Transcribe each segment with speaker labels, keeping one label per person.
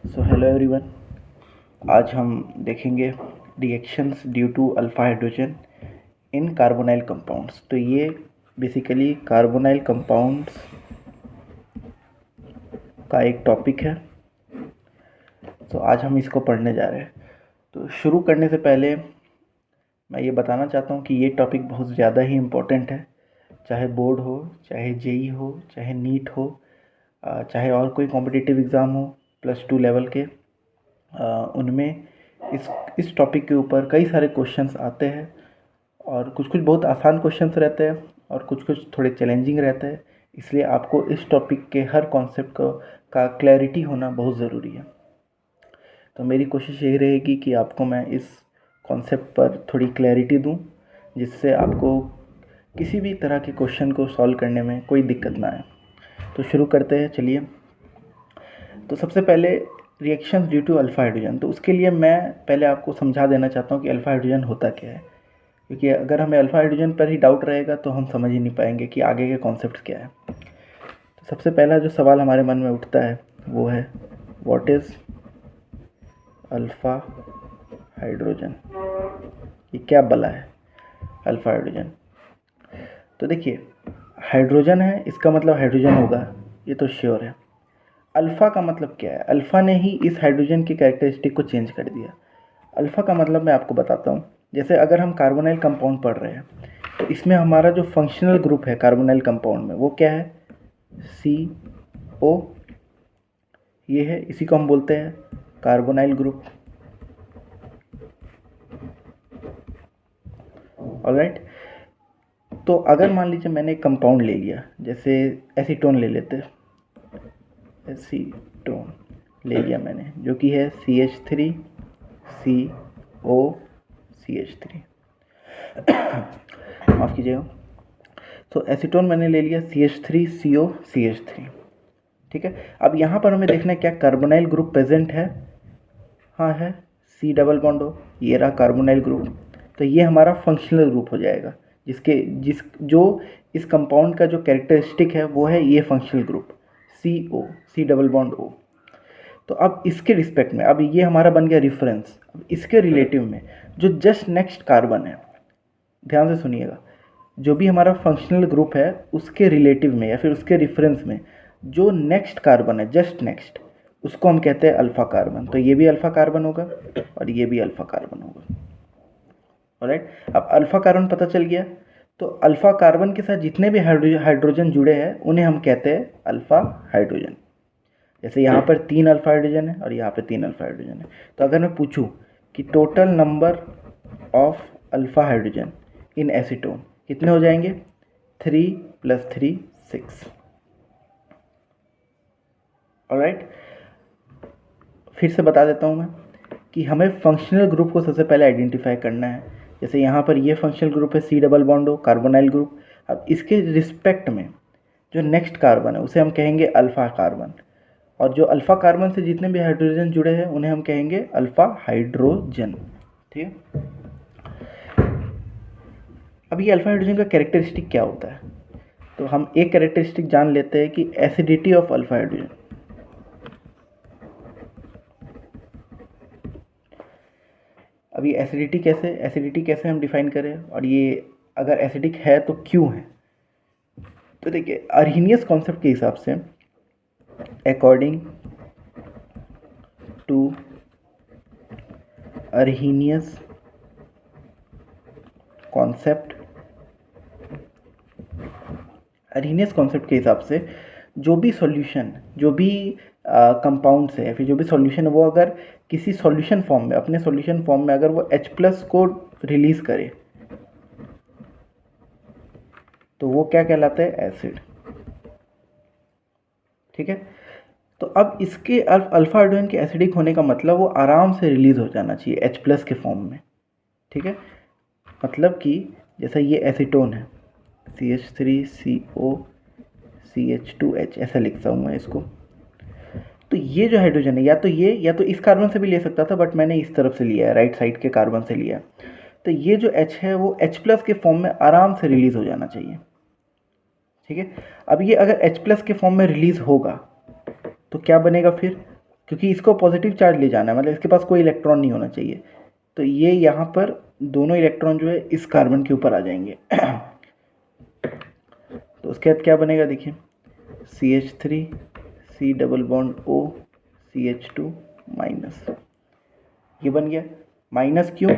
Speaker 1: So hello everyone. आज हम देखेंगे reactions due to alpha hydrogen in carbonyl compounds. तो ये बेसिकली कार्बोनाइल कंपाउंड्स का एक टॉपिक है। तो आज हम इसको पढ़ने जा रहे हैं। तो शुरू करने से पहले मैं ये बताना चाहता हूँ कि ये टॉपिक बहुत ज़्यादा ही इम्पोर्टेंट है। चाहे बोर्ड हो, चाहे जेई हो, चाहे नीट हो, चाहे और कोई कॉम्पिटिटिव एग्ज़ाम हो +2 लेवल के, उनमें इस टॉपिक के ऊपर कई सारे क्वेश्चंस आते हैं और कुछ कुछ बहुत आसान क्वेश्चंस रहते हैं और कुछ कुछ थोड़े चैलेंजिंग रहते हैं। इसलिए आपको इस टॉपिक के हर कॉन्सेप्ट का क्लैरिटी होना बहुत ज़रूरी है। तो मेरी कोशिश यही रहेगी कि आपको मैं इस कॉन्सेप्ट पर थोड़ी क्लैरिटी दूं, जिससे आपको किसी भी तरह के क्वेश्चन को सॉल्व करने में कोई दिक्कत ना आए। तो शुरू करते हैं, चलिए। तो सबसे पहले reactions due to alpha hydrogen. तो उसके लिए मैं पहले आपको समझा देना चाहता हूँ कि अल्फा हाइड्रोजन होता क्या है, क्योंकि अगर हमें अल्फा हाइड्रोजन पर ही डाउट रहेगा तो हम समझ ही नहीं पाएंगे कि आगे के कॉन्सेप्ट क्या है। तो सबसे पहला जो सवाल हमारे मन में उठता है वो है, व्हाट इज़ अल्फा हाइड्रोजन? ये क्या बला है अल्फा हाइड्रोजन? तो देखिए, हाइड्रोजन है, इसका मतलब हाइड्रोजन होगा, ये तो श्योर है। अल्फ़ा का मतलब क्या है? अल्फ़ा ने ही इस हाइड्रोजन की कैरेक्टरिस्टिक को चेंज कर दिया। अल्फ़ा का मतलब मैं आपको बताता हूँ। जैसे अगर हम कार्बोनाइल कंपाउंड पढ़ रहे हैं तो इसमें हमारा जो फंक्शनल ग्रुप है कार्बोनाइल कंपाउंड में वो क्या है? CO। ये है, इसी को हम बोलते हैं कार्बोनाइल ग्रुप। ऑलराइट। तो अगर मान लीजिए मैंने एक कंपाउंड ले लिया, जैसे एसीटोन ले लेते हैं, एसीटोन ले लिया मैंने, जो कि है CH3CO CH3 माफ़ कीजिएगा। तो एसीटोन मैंने ले लिया CH3CO CH3। ठीक है। अब यहाँ पर हमें देखना है क्या कार्बोनाइल ग्रुप प्रेजेंट है? हाँ है, C डबल बॉन्ड हो, ये रहा कार्बोनाइल ग्रुप। तो ये हमारा फंक्शनल ग्रुप हो जाएगा, जो इस कंपाउंड का जो कैरेक्टरिस्टिक है वो है ये functional group CO, C double bond O। तो अब इसके रिस्पेक्ट में, अब ये हमारा बन गया रिफरेंस। अब इसके रिलेटिव में जो जस्ट नेक्स्ट कार्बन है, ध्यान से सुनिएगा, जो भी हमारा फंक्शनल ग्रुप है उसके रिलेटिव में या फिर उसके रिफरेंस में जो नेक्स्ट कार्बन है, जस्ट नेक्स्ट, उसको हम कहते हैं अल्फा कार्बन। तो ये भी अल्फा कार्बन होगा और ये भी अल्फा कार्बन होगा। ऑलराइट। अब अल्फा कार्बन पता चल गया, तो अल्फा कार्बन के साथ जितने भी हाइड्रोजन जुड़े हैं उन्हें हम कहते हैं अल्फा हाइड्रोजन। जैसे यहाँ पर 3 अल्फा हाइड्रोजन है और यहाँ पे 3 अल्फा हाइड्रोजन है। तो अगर मैं पूछूं कि total number of alpha hydrogen in acetone कितने हो जाएंगे? 3 + 3 6। ऑलराइट। फिर से बता देता हूँ मैं कि हमें फंक्शनल ग्रुप को सबसे पहले आइडेंटिफाई करना है। जैसे यहाँ पर ये फंक्शनल ग्रुप है C डबल बॉन्ड हो, कार्बोनाइल ग्रुप। अब इसके रिस्पेक्ट में जो नेक्स्ट कार्बन है उसे हम कहेंगे अल्फा कार्बन, और जो अल्फा कार्बन से जितने भी हाइड्रोजन जुड़े हैं उन्हें हम कहेंगे अल्फा हाइड्रोजन। ठीक है। अब ये अल्फा हाइड्रोजन का कैरेक्टरिस्टिक क्या होता है? तो हम एक कैरेक्टरिस्टिक जान लेते हैं कि एसिडिटी ऑफ अल्फा हाइड्रोजन। अब ये एसिडिटी कैसे हम डिफाइन करें, और ये अगर एसिडिक है तो क्यों है? तो देखिए, अर्हीनियस कॉन्सेप्ट के हिसाब से, अकॉर्डिंग टू अर्हीनियस कॉन्सेप्ट, अर्हीनियस कॉन्सेप्ट के हिसाब से जो भी सॉल्यूशन, जो भी कंपाउंड्स है, फिर जो भी सॉल्यूशन है, वो अगर किसी सॉल्यूशन फॉर्म में, अपने सॉल्यूशन फॉर्म में अगर वो H+ को रिलीज़ करे तो वो क्या कहलाता है? एसिड। ठीक है। तो अब इसके अल्फा हाइड्रोजन के एसिडिक होने का मतलब वो आराम से रिलीज़ हो जाना चाहिए H+ के फॉर्म में। ठीक है। मतलब कि जैसा ये एसीटोन है, CH3CO CH2H, ऐसा लिखता हूँ मैं इसको। तो ये जो हाइड्रोजन है, या तो इस कार्बन से भी ले सकता था, बट मैंने इस तरफ से लिया है, राइट साइड के कार्बन से लिया है। तो ये जो H है वो H+ के फॉर्म में आराम से रिलीज़ हो जाना चाहिए। ठीक है। अब ये अगर H+ के फॉर्म में रिलीज़ होगा तो क्या बनेगा फिर? क्योंकि इसको पॉजिटिव चार्ज ले जाना है, मतलब इसके पास कोई इलेक्ट्रॉन नहीं होना चाहिए। तो ये यहाँ पर दोनों इलेक्ट्रॉन जो है इस कार्बन के ऊपर आ जाएंगे। तो उसके बाद क्या बनेगा देखिए, CH3 C double bond O CH2 minus, ये बन गया। माइनस क्यों,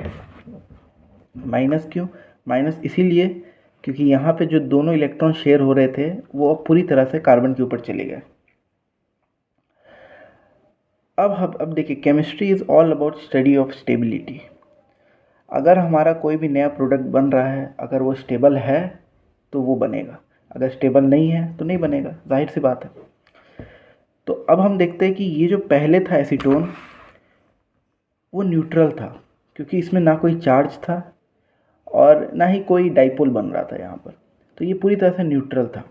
Speaker 1: माइनस क्यों, माइनस इसीलिए क्योंकि यहाँ पे जो दोनों इलेक्ट्रॉन शेयर हो रहे थे वो अब पूरी तरह से कार्बन के ऊपर चले गए। अब देखिए, chemistry is all about study of stability. अगर हमारा कोई भी नया प्रोडक्ट बन रहा है, अगर वो स्टेबल है तो वो बनेगा, अगर स्टेबल नहीं है तो नहीं बनेगा, जाहिर सी बात है। तो अब हम देखते हैं कि ये जो पहले था एसीटोन, वो न्यूट्रल था, क्योंकि इसमें ना कोई चार्ज था और ना ही कोई डाइपोल बन रहा था यहाँ पर, तो ये पूरी तरह से न्यूट्रल था।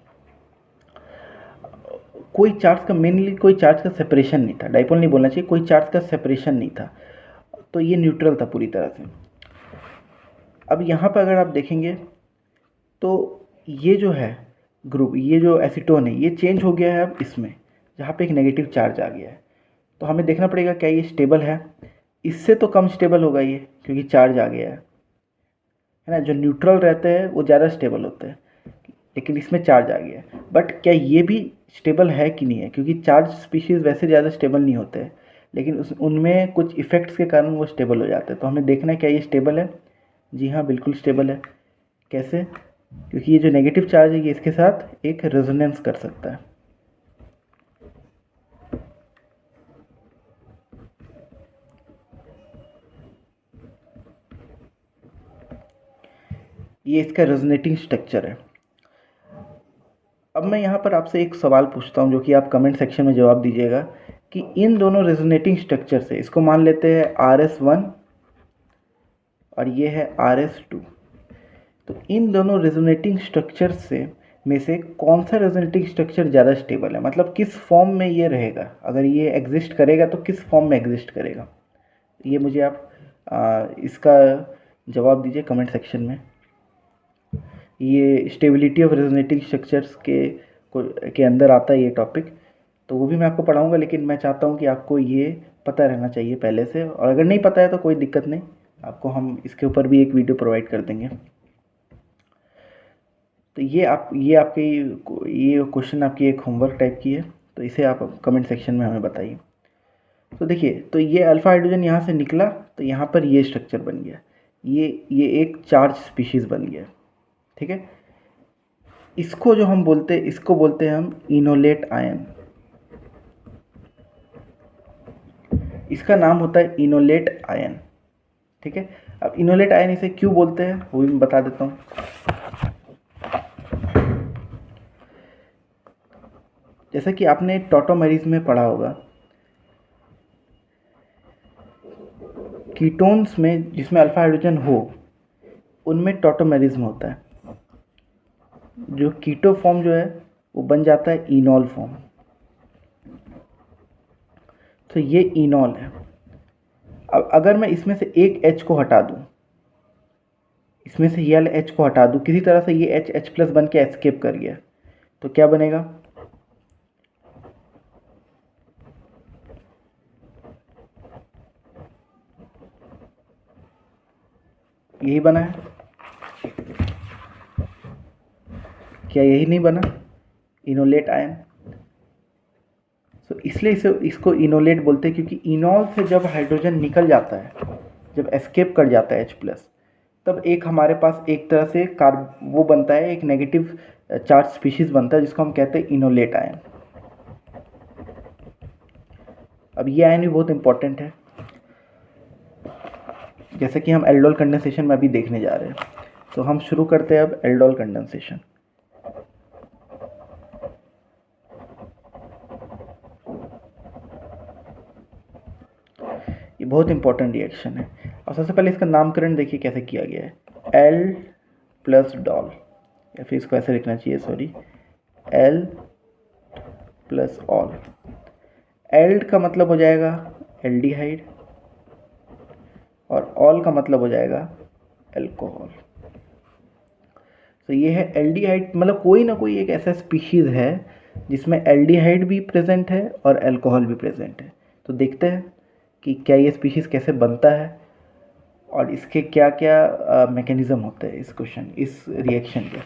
Speaker 1: कोई चार्ज का, मेनली कोई चार्ज का सेपरेशन नहीं था, डाइपोल नहीं बोलना चाहिए, कोई चार्ज का सेपरेशन नहीं था, तो ये न्यूट्रल था पूरी तरह से। अब यहाँ पर अगर आप देखेंगे तो ये जो है ग्रुप, ये जो एसीटोन है, ये चेंज हो गया है अब इसमें, जहाँ पे एक नेगेटिव चार्ज आ गया है। तो हमें देखना पड़ेगा क्या ये स्टेबल है, इससे तो कम स्टेबल होगा ये, क्योंकि चार्ज आ गया है ना। जो न्यूट्रल रहते हैं वो ज़्यादा स्टेबल होते हैं, लेकिन इसमें चार्ज आ गया है। बट क्या ये भी स्टेबल है कि नहीं है, क्योंकि चार्ज स्पीशीज़ वैसे ज़्यादा स्टेबल नहीं होते हैं, लेकिन उनमें कुछ इफ़ेक्ट्स के कारण वो स्टेबल हो जाते हैं। तो हमें देखना है क्या ये स्टेबल है। जी हाँ, बिल्कुल स्टेबल है। कैसे, क्योंकि ये जो नेगेटिव चार्ज है ये इसके साथ एक रेजोनेंस कर सकता है। ये इसका रेजोनेटिंग स्ट्रक्चर है। अब मैं यहाँ पर आपसे एक सवाल पूछता हूँ, जो कि आप कमेंट सेक्शन में जवाब दीजिएगा, कि इन दोनों रेजोनेटिंग स्ट्रक्चर से, इसको मान लेते हैं RS1 और ये है RS2, तो इन दोनों रेजोनेटिंग स्ट्रक्चर से में से कौन सा रेजोनेटिंग स्ट्रक्चर ज़्यादा स्टेबल है, मतलब किस फॉर्म में ये रहेगा, अगर ये एग्जिस्ट करेगा तो किस फॉर्म में एग्जिस्ट करेगा। ये मुझे आप इसका जवाब दीजिए कमेंट सेक्शन में। ये स्टेबिलिटी ऑफ रेजोनेटिंग स्ट्रक्चर्स के अंदर आता है ये टॉपिक, तो वो भी मैं आपको पढ़ाऊँगा, लेकिन मैं चाहता हूँ कि आपको ये पता रहना चाहिए पहले से, और अगर नहीं पता है तो कोई दिक्कत नहीं, आपको हम इसके ऊपर भी एक वीडियो प्रोवाइड कर देंगे। तो ये आपके ये क्वेश्चन आपकी एक होमवर्क टाइप की है, तो इसे आप कमेंट सेक्शन में हमें बताइए। तो देखिए, तो ये अल्फ़ा हाइड्रोजन यहाँ से निकला, तो यहाँ पर ये स्ट्रक्चर बन गया, ये एक चार्ज स्पीशीज़ बन गया, ठीक है। इसको जो हम बोलते हैं, इसको बोलते हैं हम इनोलेट आयन, इसका नाम होता है इनोलेट आयन, ठीक है। अब इनोलेट आयन इसे क्यों बोलते हैं वो भी मैं बता देता हूँ। जैसा कि आपने टॉटोमेरिज में पढ़ा होगा, कीटोन्स में जिसमें अल्फा हाइड्रोजन हो उनमें टॉटोमेरिज्म होता है, जो कीटो फॉर्म जो है वो बन जाता है इनॉल फॉर्म, तो ये इनॉल है। अब अगर मैं इसमें से एक H को हटा दूं, इसमें से ये H को हटा दूं, किसी तरह से ये H प्लस बन के एस्केप कर गया, तो क्या बनेगा, यही बना है, क्या यही नहीं बना, इनोलेट आयन। तो इसलिए इसको इनोलेट बोलते हैं, क्योंकि इनॉल से जब हाइड्रोजन निकल जाता है, जब एस्केप कर जाता है H प्लस, तब एक हमारे पास एक तरह से वो बनता है, एक नेगेटिव चार्ज स्पीशीज़ बनता है, जिसको हम कहते हैं इनोलेट आयन। अब ये आयन भी बहुत इंपॉर्टेंट है, जैसे कि हम एल्डोल कंडेंसेशन में अभी देखने जा रहे हैं। तो हम शुरू करते हैं अब एल्डोल कंडेंसेशन। ये बहुत इंपॉर्टेंट रिएक्शन है, और सबसे पहले इसका नामकरण देखिए कैसे किया गया है, एल प्लस डॉल, या फिर इसको ऐसे लिखना चाहिए, सॉरी, एल प्लस ऑल। एल्ड का मतलब हो जाएगा एल्डिहाइड, और ऑल का मतलब हो जाएगा अल्कोहल। तो ये है एल्डिहाइड, मतलब कोई ना कोई एक ऐसा स्पीशीज़ है जिसमें एल्डिहाइड भी प्रेजेंट है और अल्कोहल भी प्रेजेंट है, तो देखते हैं कि क्या ये स्पीशीज़ कैसे बनता है और इसके क्या क्या मैकेनिज़्म होते हैं इस रिएक्शन के।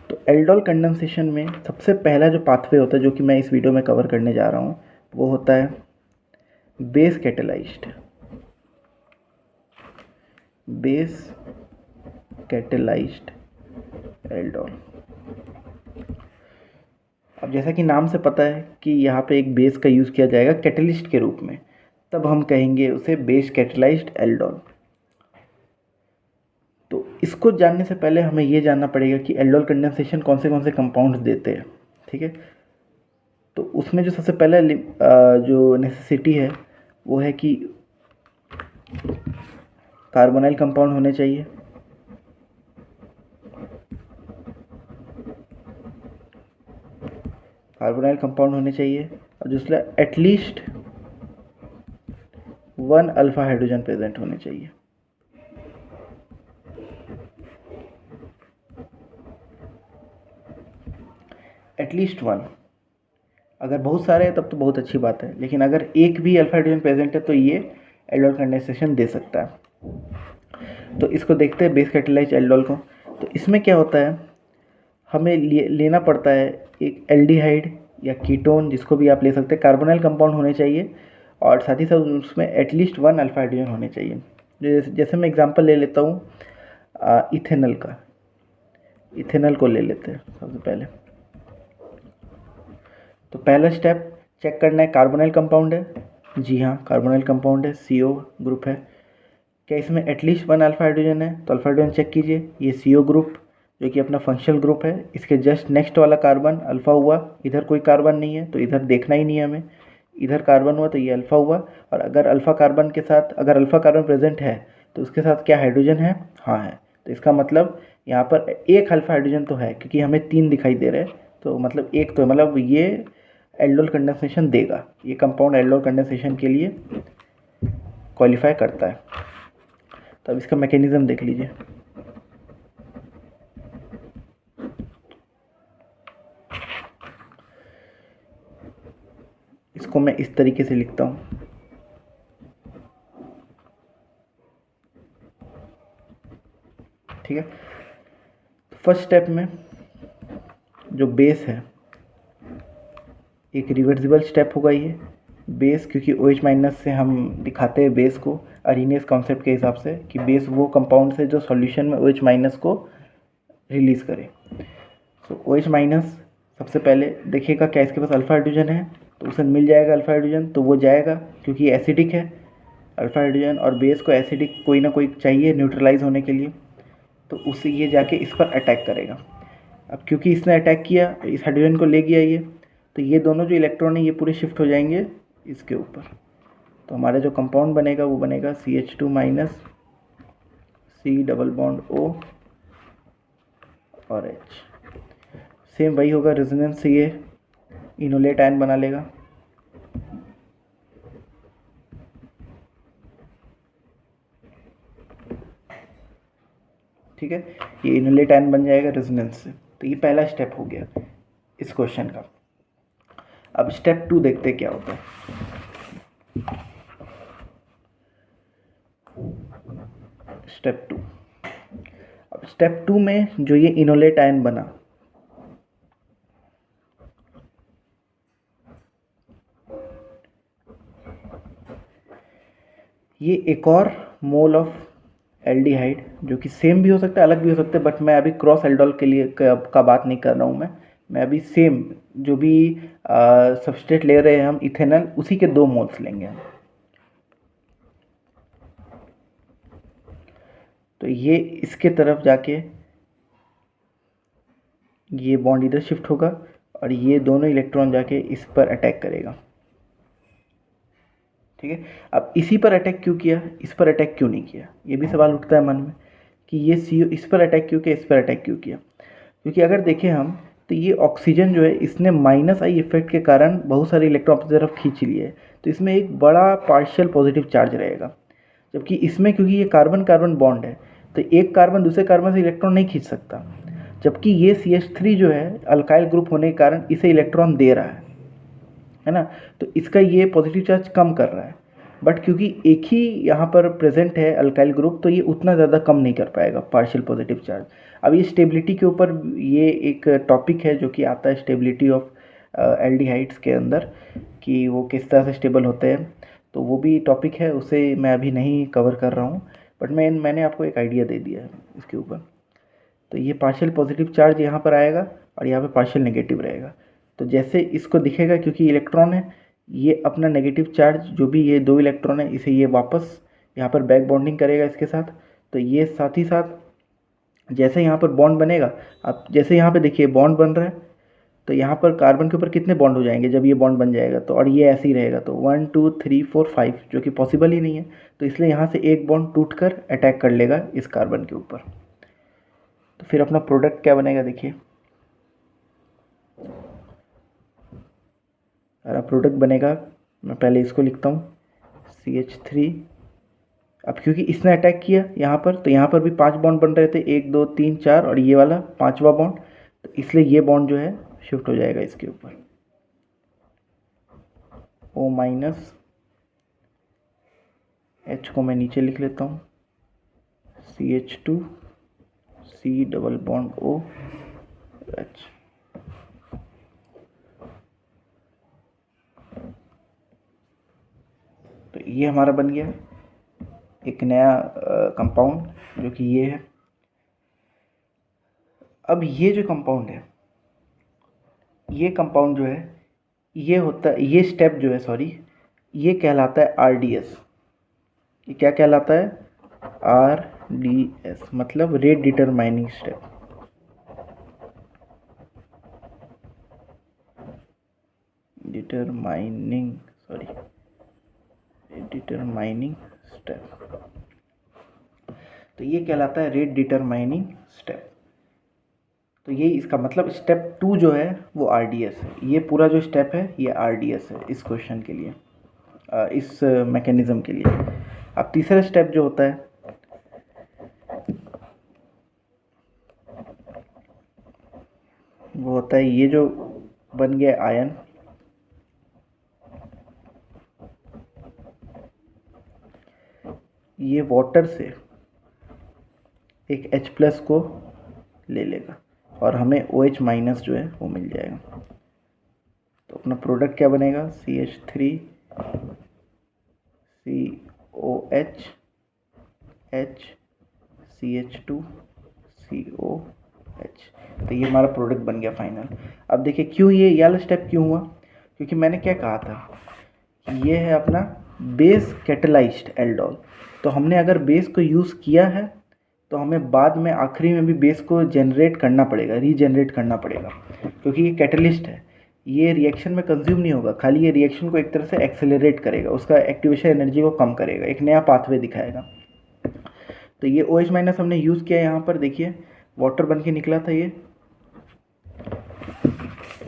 Speaker 1: तो एल्डोल कंडेंसेशन में सबसे पहला जो पाथवे होता है जो कि मैं इस वीडियो में कवर करने जा रहा हूँ वो होता है बेस कैटेलाइज्ड एल्डोल। अब जैसा कि नाम से पता है कि यहाँ पे एक बेस का यूज़ किया जाएगा कैटलिस्ट के रूप में, तब हम कहेंगे उसे बेस कैटेलाइज्ड एल्डोल। तो इसको जानने से पहले हमें ये जानना पड़ेगा कि एल्डोल कंडेंसेशन कौन से कंपाउंड्स देते हैं। ठीक है, तो उसमें जो सबसे पहला जो नेसेसिटी है वो है कि कार्बोनाइल कंपाउंड होने चाहिए। और दूसरा एटलीस्ट 1 अल्फा हाइड्रोजन प्रेजेंट होने चाहिए। एटलीस्ट 1, अगर बहुत सारे हैं तब तो बहुत अच्छी बात है, लेकिन अगर एक भी अल्फा हाइड्रोजन प्रेजेंट है तो ये एल्डोल कंडेंसेशन दे सकता है। तो इसको देखते हैं बेस कैटेलाइज्ड एल्डोल को। तो इसमें क्या होता है, हमें लेना पड़ता है एक एल्डिहाइड या कीटोन, जिसको भी आप ले सकते हैं, कार्बोनाइल कंपाउंड होने चाहिए और साथ ही साथ उसमें एटलीस्ट 1 अल्फा हाइड्रोजन होने चाहिए। जैसे मैं एग्जांपल ले लेता हूँ इथेनॉल का। इथेनॉल को ले लेते हैं सबसे पहले। तो पहला स्टेप चेक करना है कार्बोनाइल कंपाउंड है। जी हाँ, कार्बोनाइल कंपाउंड है, CO ग्रुप है। क्या इसमें एटलीस्ट 1 अल्फा हाइड्रोजन है? तो अल्फा हाइड्रोजन चेक कीजिए, ये CO ग्रुप जो कि अपना फंक्शनल ग्रुप है, इसके जस्ट नेक्स्ट वाला कार्बन अल्फा हुआ। इधर कोई कार्बन नहीं है तो इधर देखना ही नहीं है हमें। इधर कार्बन हुआ तो ये अल्फा हुआ। और अगर अल्फा कार्बन प्रेजेंट है तो उसके साथ क्या हाइड्रोजन है? हाँ है। तो इसका मतलब यहाँ पर एक अल्फा हाइड्रोजन तो है, क्योंकि हमें 3 दिखाई दे रहे हैं, तो मतलब एक तो मतलब ये एल्डोल कंडेंसेशन देगा। ये कंपाउंड एल्डोल कंडेंसेशन के लिए क्वालिफाई करता है। तो अब इसका मैकेनिज्म देख लीजिए। इसको मैं इस तरीके से लिखता हूँ। ठीक है, फर्स्ट स्टेप में जो बेस है, एक रिवर्सिबल स्टेप होगा ये बेस, क्योंकि OH माइनस से हम दिखाते हैं बेस को अरीनियस कॉन्सेप्ट के हिसाब से कि बेस वो कंपाउंड से जो सॉल्यूशन में OH माइनस को रिलीज़ करे। तो OH माइनस सबसे पहले देखिएगा क्या इसके पास अल्फा हाइड्रोजन है, तो उसे मिल जाएगा अल्फा हाइड्रोजन, तो वो जाएगा क्योंकि एसिडिक है अल्फा हाइड्रोजन, और बेस को एसिडिक कोई ना कोई चाहिए न्यूट्रलाइज होने के लिए, तो उससे ये जाके इस पर अटैक करेगा। अब क्योंकि इसने अटैक किया, इस हाइड्रोजन को ले गया ये, तो ये दोनों जो इलेक्ट्रॉन है ये पूरे शिफ्ट हो जाएंगे इसके ऊपर। तो हमारा जो कंपाउंड बनेगा वो बनेगा CH2 minus C double bond O और H। सेम वही होगा, रेजोनेंस से ये इनोलेट आयन बना लेगा। ठीक है, ये इनोलेट आयन बन जाएगा रेजोनेंस से। तो ये पहला स्टेप हो गया इस क्वेश्चन का। अब स्टेप 2 देखते हैं क्या होता है। स्टेप 2, अब स्टेप 2 में जो ये इनोलेट आयन बना, ये एक और मोल ऑफ एल्डिहाइड, जो कि सेम भी हो सकता है अलग भी हो सकता है, बट मैं अभी क्रॉस एल्डोल के लिए का बात नहीं कर रहा हूँ। मैं अभी सेम जो भी सबस्ट्रेट ले रहे हैं हम इथेनॉल, उसी के 2 मोल्स लेंगे हम। तो ये इसके तरफ जाके ये बॉन्ड इधर शिफ्ट होगा और ये दोनों इलेक्ट्रॉन जाके इस पर अटैक करेगा। ठीक है, अब इसी पर अटैक क्यों किया, इस पर अटैक क्यों नहीं किया, ये भी सवाल उठता है मन में कि ये CO इस पर अटैक क्यों किया, इस पर अटैक क्यों किया। क्योंकि अगर देखें हम तो ये ऑक्सीजन जो है इसने -I इफेक्ट के कारण बहुत सारे इलेक्ट्रॉन अपनी तरफ खींच लिए, तो इसमें एक बड़ा पार्शियल पॉजिटिव चार्ज रहेगा। जबकि इसमें क्योंकि ये कार्बन कार्बन बॉन्ड है, तो एक कार्बन दूसरे कार्बन से इलेक्ट्रॉन नहीं खींच सकता, जबकि ये CH3 जो है अल्काइल ग्रुप होने के कारण इसे इलेक्ट्रॉन दे रहा है ना, तो इसका ये पॉजिटिव चार्ज कम कर रहा है। बट क्योंकि एक ही यहाँ पर प्रेजेंट है अल्काइल ग्रुप, तो ये उतना ज़्यादा कम नहीं कर पाएगा पार्शियल पॉजिटिव चार्ज। अब ये स्टेबिलिटी के ऊपर ये एक टॉपिक है जो कि आता है स्टेबिलिटी ऑफ एल्डिहाइड्स के अंदर, कि वो किस तरह से स्टेबल होते हैं, तो वो भी टॉपिक है, उसे मैं अभी नहीं कवर कर रहा हूँ, बट मैंने आपको एक आइडिया दे दिया है इसके ऊपर। तो ये पार्शियल पॉजिटिव चार्ज यहाँ पर आएगा और यहाँ पे पार्शियल नेगेटिव रहेगा। तो जैसे इसको दिखेगा, क्योंकि इलेक्ट्रॉन है, ये अपना नेगेटिव चार्ज जो भी ये 2 इलेक्ट्रॉन है, इसे ये वापस यहाँ पर बैक बॉन्डिंग करेगा इसके साथ। तो ये साथ ही साथ जैसे यहाँ पर बॉन्ड बनेगा, अब जैसे यहाँ पे देखिए बॉन्ड बन रहा है, तो यहाँ पर कार्बन के ऊपर कितने बॉन्ड हो जाएंगे जब ये बॉन्ड बन जाएगा, तो और ये ऐसे ही रहेगा, तो 1 2 3 4 5, जो कि पॉसिबल ही नहीं है। तो इसलिए यहाँ से एक बॉन्ड टूट कर अटैक कर लेगा इस कार्बन के ऊपर। तो फिर अपना प्रोडक्ट क्या बनेगा देखिए, हमारा प्रोडक्ट बनेगा, मैं पहले इसको लिखता हूँ CH3। अब क्योंकि इसने अटैक किया यहाँ पर, तो यहाँ पर भी 5 बॉन्ड बन रहे थे, 1 2 3 4, और ये वाला 5वां बॉन्ड, तो इसलिए ये बॉन्ड जो है शिफ्ट हो जाएगा इसके ऊपर, O-, H को मैं नीचे लिख लेता हूँ, CH2 C double bond O H। तो ये हमारा बन गया एक नया कंपाउंड, जो कि ये है। अब ये जो कंपाउंड है, ये कंपाउंड जो है, ये होता है, ये स्टेप जो है, सॉरी, ये कहलाता है RDS। ये क्या कहलाता है? RDS, मतलब rate determining step. Determining step. तो ये कहलाता है रेट डिटरमाइनिंग स्टेप। तो ये इसका मतलब स्टेप 2 जो है वो RDS है। ये पूरा जो स्टेप है ये RDS है इस क्वेश्चन के लिए, इस मैकेनिज्म के लिए। अब तीसरा स्टेप जो होता है, वो होता है ये जो बन गया आयन, ये वाटर से एक H+ को ले लेगा और हमें OH- जो है वो मिल जाएगा। तो अपना प्रोडक्ट क्या बनेगा? CH3 COH H CH2 COH। तो ये हमारा प्रोडक्ट बन गया फाइनल। अब देखिए क्यों ये वाला स्टेप क्यों हुआ, क्योंकि मैंने क्या कहा था कि ये है अपना बेस कैटेलाइज्ड एल्डोल। तो हमने अगर बेस को यूज़ किया है तो हमें बाद में आखिरी में भी बेस को जनरेट करना पड़ेगा, रीजनरेट करना पड़ेगा, क्योंकि ये कैटलिस्ट है। ये रिएक्शन में कंज्यूम नहीं होगा, खाली ये रिएक्शन को एक तरह से एक्सेलरेट करेगा, उसका एक्टिवेशन एनर्जी को कम करेगा, एक नया पाथवे दिखाएगा। तो ये OH- हमने यूज़ किया यहाँ पर, देखिए वाटर बन के निकला था ये।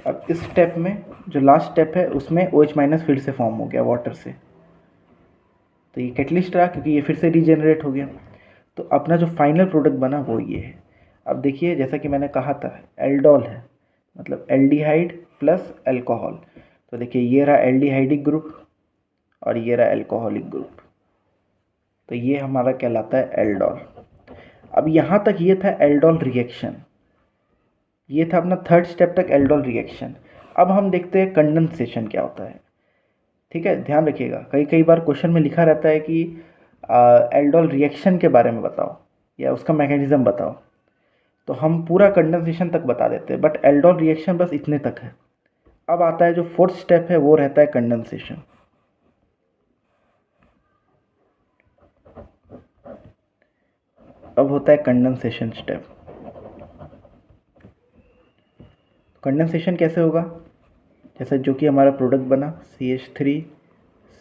Speaker 1: अब इस स्टेप में जो लास्ट स्टेप है उसमें OH- फिर से फॉर्म हो गया वाटर से, तो ये कैटलिस्ट रहा क्योंकि ये फिर से रीजनरेट हो गया। तो अपना जो फाइनल प्रोडक्ट बना वो ये है। अब देखिए जैसा कि मैंने कहा था एल्डोल है, मतलब एल्डिहाइड प्लस अल्कोहल। तो देखिए ये रहा एल्डिहाइडिक ग्रुप और ये रहा अल्कोहलिक ग्रुप, तो ये हमारा कहलाता है एल्डोल। अब यहाँ तक ये था एल्डोल रिएक्शन, ये था अपना थर्ड स्टेप तक एल्डोल रिएक्शन। अब हम देखते हैं कंडेंसेशन क्या होता है। ठीक है, ध्यान रखिएगा, कई बार क्वेश्चन में लिखा रहता है कि एल्डोल रिएक्शन के बारे में बताओ या उसका मैकेनिज्म बताओ, तो हम पूरा कंडेंसेशन तक बता देते हैं, बट एल्डोल रिएक्शन बस इतने तक है। अब आता है जो फोर्थ स्टेप है, वो रहता है कंडेंसेशन। अब होता है कंडेंसेशन स्टेप। कंडेंसेशन कैसे होगा? जैसे जो कि हमारा प्रोडक्ट बना CH3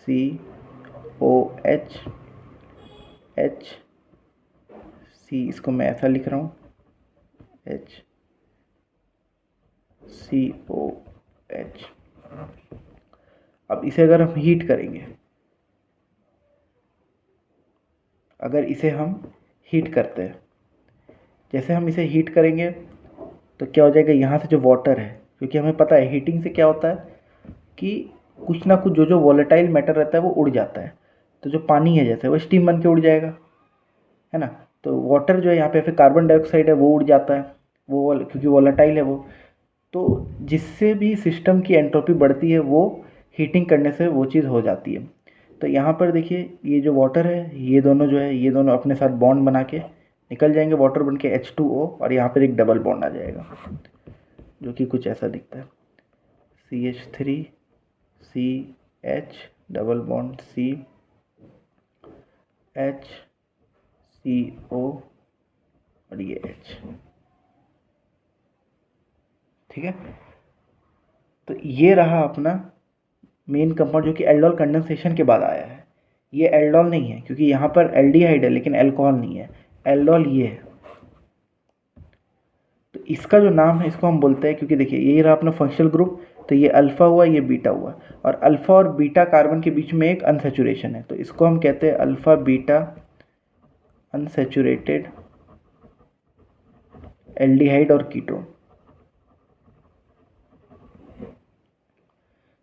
Speaker 1: COH H C, इसको मैं ऐसा लिख रहा हूँ HCOH। अब इसे अगर हम हीट करेंगे, अगर इसे हम हीट करते हैं, जैसे हम इसे हीट करेंगे तो क्या हो जाएगा, यहाँ से जो वाटर है, क्योंकि हमें पता है हीटिंग से क्या होता है कि कुछ ना कुछ जो वॉलेटाइल मैटर रहता है वो उड़ जाता है। तो जो पानी है जैसे वो स्टीम बन के उड़ जाएगा, है ना। तो वाटर जो है यहाँ पे फिर कार्बन डाइऑक्साइड है वो उड़ जाता है, वो क्योंकि वॉलेटाइल है वो। तो जिससे भी सिस्टम की एंट्रोपी बढ़ती है वो हीटिंग करने से वो चीज़ हो जाती है। तो यहाँ पर देखिए ये जो वाटर है, ये दोनों जो है, ये दोनों अपने साथ बॉन्ड बना के निकल जाएंगे, वाटर बन के H2O, और यहाँ पर एक डबल बॉन्ड आ जाएगा जो कि कुछ ऐसा दिखता है, CH3 CH double bond CHCO और ये H। ठीक है, तो ये रहा अपना मेन कंपाउंड जो कि एल्डोल कंडेंसेशन के बाद आया है। ये एल्डोल नहीं है क्योंकि यहाँ पर एल्डिहाइड है लेकिन अल्कोहल नहीं है, एल्डोल ये है। तो इसका जो नाम है इसको हम बोलते हैं, क्योंकि देखिए ये रहा अपना फंक्शनल ग्रुप, तो ये अल्फ़ा हुआ, ये बीटा हुआ, और अल्फ़ा और बीटा कार्बन के बीच में एक अनसेचुरेशन है, तो इसको हम कहते हैं अल्फ़ा बीटा अनसेचुरेटेड एल्डिहाइड और कीटोन।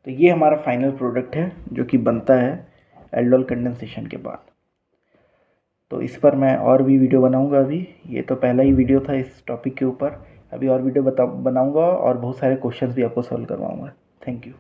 Speaker 1: तो ये हमारा फाइनल प्रोडक्ट है जो कि बनता है एल्डोल कंडेंसेशन के बाद। तो इस पर मैं और भी वीडियो बनाऊंगा। अभी ये तो पहला ही वीडियो था इस टॉपिक के ऊपर, अभी और वीडियो बनाऊंगा और बहुत सारे क्वेश्चंस भी आपको सॉल्व करवाऊंगा। Thank you.